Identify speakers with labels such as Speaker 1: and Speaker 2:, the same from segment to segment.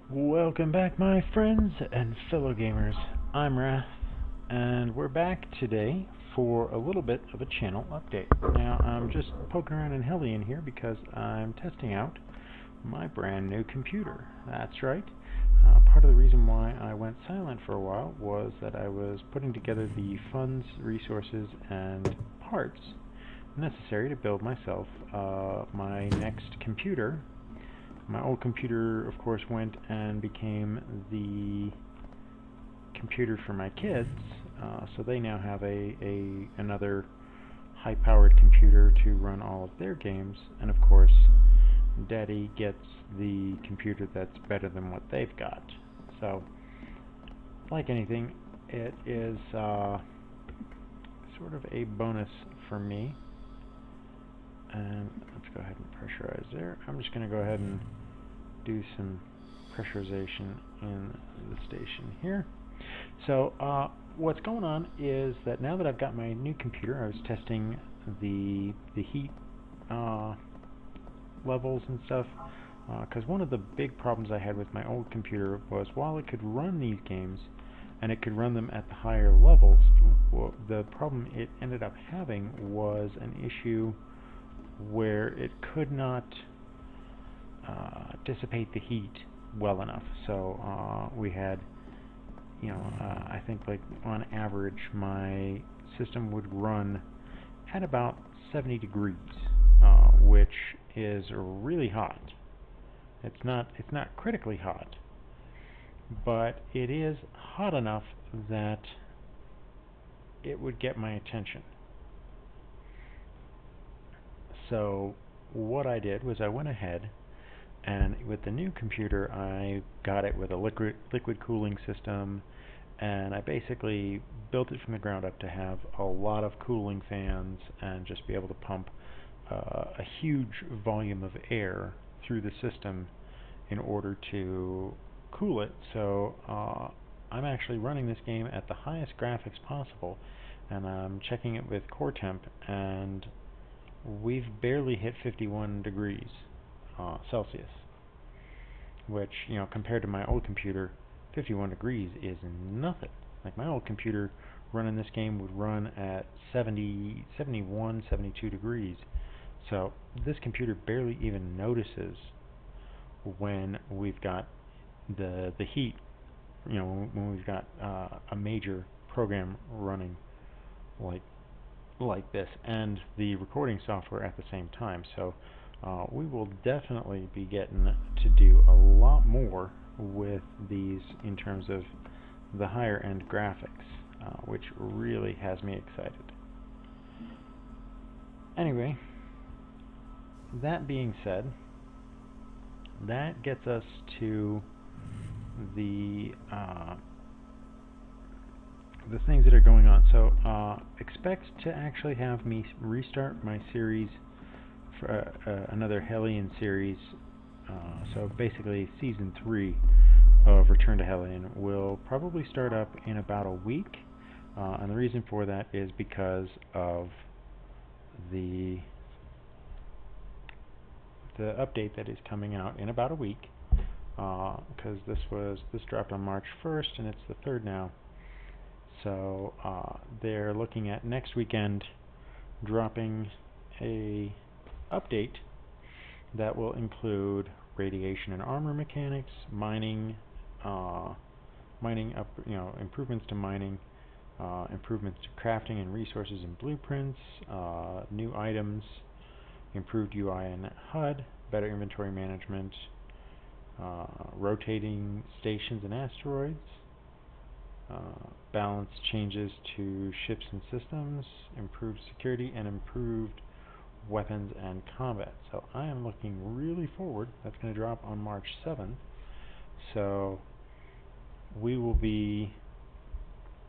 Speaker 1: Welcome back, my friends and fellow gamers. I'm Wrath, and we're back today for a little bit of a channel update. Now, I'm just poking around in Hellion here because I'm testing out my brand new computer. That's right. Part of the reason why I went silent for a while was that I was putting together the funds, resources, and parts necessary to build myself my next computer. My old computer, of course, went and became the computer for my kids, so they now have another high-powered computer to run all of their games, and of course, Daddy gets the computer that's better than what they've got. So, like anything, it is sort of a bonus for me. And let's go ahead and pressurize there. I'm just going to go ahead and do some pressurization in the station here. So what's going on is that now that I've got my new computer, I was testing the heat levels and stuff, because one of the big problems I had with my old computer was while it could run these games and it could run them at the higher levels, the problem it ended up having was an issue where it could not dissipate the heat well enough. So we had, I think like on average my system would run at about 70 degrees, which is really hot. It's not critically hot, but it is hot enough that it would get my attention. So what I did was I went ahead and with the new computer I got it with a liquid cooling system, and I basically built it from the ground up to have a lot of cooling fans and just be able to pump a huge volume of air through the system in order to cool it. So I'm actually running this game at the highest graphics possible, and I'm checking it with core temp, and we've barely hit 51 degrees Celsius, which, compared to my old computer, 51 degrees is nothing. Like my old computer running this game would run at 70, 71, 72 degrees. So this computer barely even notices when we've got the heat, when we've got a major program running like this, and the recording software at the same time. So we will definitely be getting to do a lot more with these in terms of the higher end graphics, which really has me excited. Anyway, that being said, that gets us to the things that are going on. So expect to actually have me restart my series for another Hellion series. So basically season 3 of Return to Hellion will probably start up in about a week, and the reason for that is because of the update that is coming out in about a week, because this dropped on March 1st and it's the 3rd now. So they're looking at next weekend dropping a update that will include radiation and armor mechanics, mining, improvements to mining, improvements to crafting and resources and blueprints, new items, improved UI and HUD, better inventory management, rotating stations and asteroids, balance changes to ships and systems, improved security, and improved weapons and combat. So I am looking really forward. That's going to drop on March 7th. So we will be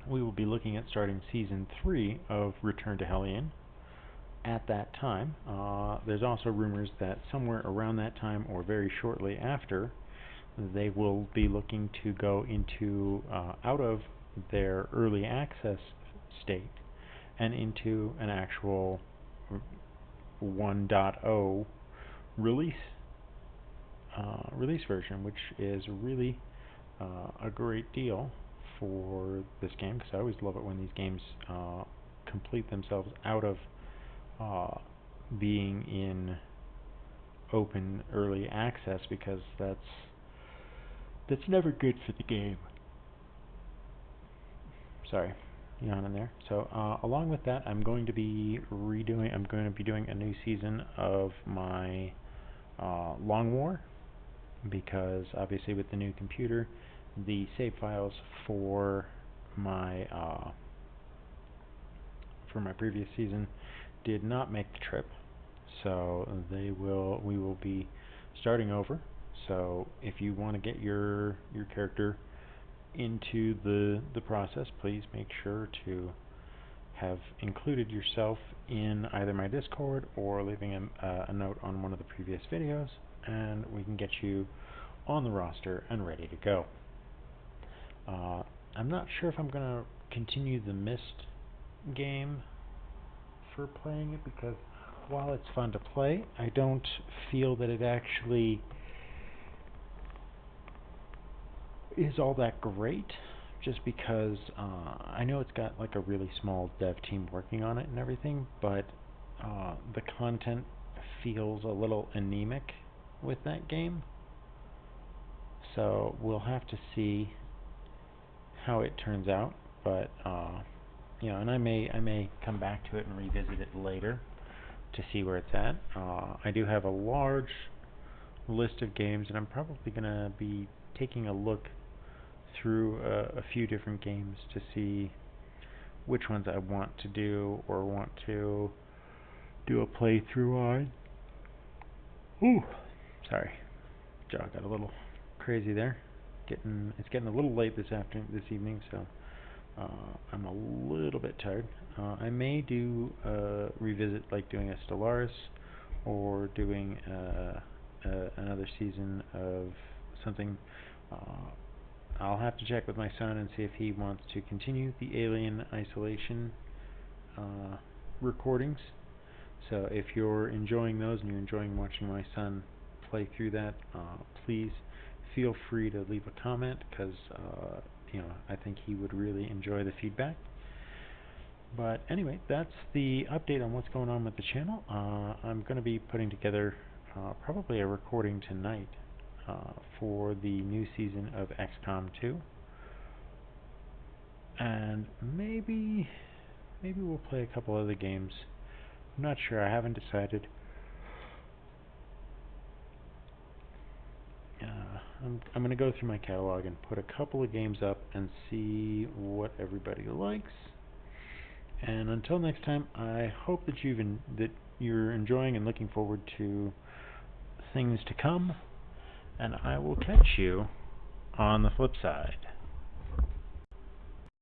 Speaker 1: looking at starting season 3 of Return to Hellion at that time. There's also rumors that somewhere around that time or very shortly after, they will be looking to go into out of their early access state and into an actual 1.0 release release version, which is really a great deal for this game, because I always love it when these games complete themselves out of being in open early access, because that's never good for the game. Sorry, yawn in there. So along with that, I'm going to be doing a new season of my Long War, because obviously with the new computer, the save files for my previous season did not make the trip, so we will be starting over. So if you want to get your character into the process, please make sure to have included yourself in either my Discord or leaving a note on one of the previous videos, and we can get you on the roster and ready to go. I'm not sure if I'm going to continue the Myst game for playing it, because while it's fun to play, I don't feel that it actually is all that great, just because I know it's got like a really small dev team working on it and everything, but the content feels a little anemic with that game. So we'll have to see how it turns out, but you know, and I may come back to it and revisit it later to see where it's at. I do have a large list of games, and I'm probably going to be taking a look through a few different games to see which ones I want to do or want to do a playthrough on. Ooh, sorry, jaw got a little crazy there. It's getting a little late this evening, so I'm a little bit tired. I may do revisit, like doing a Stellaris or doing another season of something. I'll have to check with my son and see if he wants to continue the Alien Isolation recordings. So if you're enjoying those and you're enjoying watching my son play through that, please feel free to leave a comment, because you know, I think he would really enjoy the feedback. But anyway, that's the update on what's going on with the channel. I'm going to be putting together probably a recording tonight for the new season of XCOM 2, and maybe we'll play a couple other games. I'm not sure. I haven't decided. I'm going to go through my catalog and put a couple of games up and see what everybody likes. And until next time, I hope that you're enjoying and looking forward to things to come, and I will catch you on the flip side.